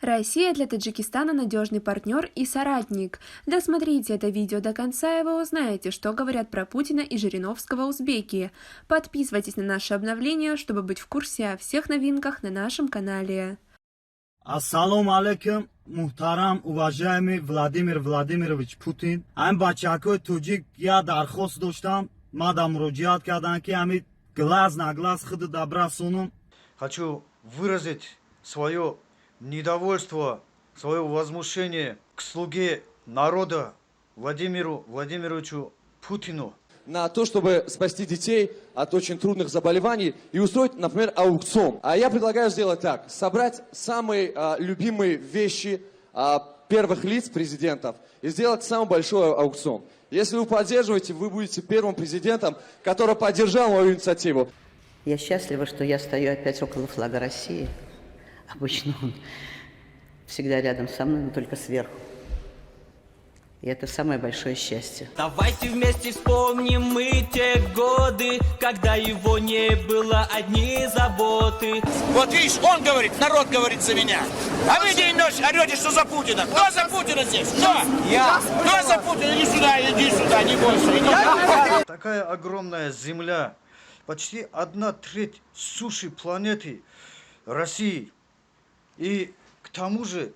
Россия для Таджикистана надежный партнер и соратник. Досмотрите это видео до конца, и вы узнаете, что говорят про Путина и Жириновского узбеки. Подписывайтесь на наши обновления, чтобы быть в курсе о всех новинках на нашем канале. Ассаламу алейкум, мухтарам, уважаемый Владимир Владимирович Путин. Ам бачакой туджик я дархост доштам, мадам муроджиат кардан ки ами глаз на глаз хыды добра сунум. Хочу выразить свое недовольство, свое возмущение к слуге народа Владимиру Владимировичу Путину. На то, чтобы спасти детей от очень трудных заболеваний и устроить, например, аукцион. А я предлагаю сделать так. Собрать самые любимые вещи первых лиц президентов и сделать самый большой аукцион. Если вы поддерживаете, вы будете первым президентом, который поддержал мою инициативу. Я счастлива, что я стою опять около флага России. Обычно он всегда рядом со мной, но только сверху. И это самое большое счастье. Давайте вместе вспомним мы те годы, когда его не было, одни заботы. Вот видишь, он говорит, народ говорит за меня. А вы день и ночь орете, что за Путина. Кто за Путина здесь? Кто? Я. Кто за Путина? Иди сюда, не бойся. Иди. Такая огромная земля, почти 1/3 суши планеты России. И к тому же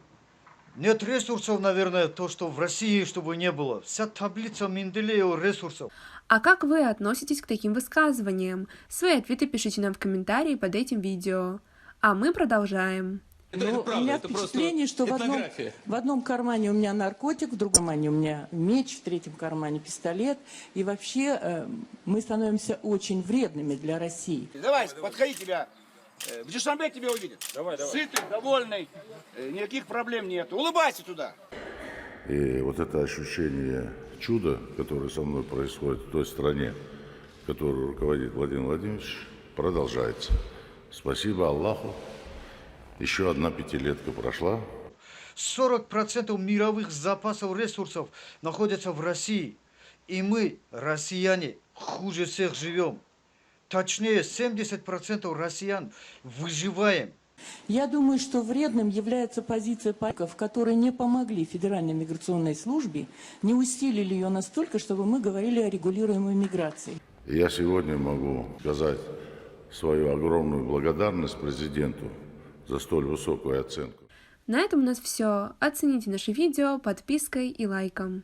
нет ресурсов, наверное, то, что в России, чтобы не было. Вся таблица Менделеева ресурсов. А как вы относитесь к таким высказываниям? Свои ответы пишите нам в комментарии под этим видео. А мы продолжаем. Ну, у меня впечатление, что в одном кармане у меня наркотик, в другом кармане у меня меч, в третьем кармане пистолет. И вообще мы становимся очень вредными для России. Давай, подходи тебя. В Душанбе тебя увидят. Давай. Сытый, довольный, никаких проблем нет. Улыбайся туда. И вот это ощущение чуда, которое со мной происходит в той стране, которую руководит Владимир Владимирович, продолжается. Спасибо Аллаху. Еще одна пятилетка прошла. 40% мировых запасов ресурсов находятся в России. И мы, россияне, хуже всех живем. Точнее, 70% россиян выживаем. Я думаю, что вредным является позиция политиков, которые не помогли Федеральной миграционной службе, не усилили ее настолько, чтобы мы говорили о регулируемой миграции. Я сегодня могу сказать свою огромную благодарность президенту за столь высокую оценку. На этом у нас все. Оцените наше видео подпиской и лайком.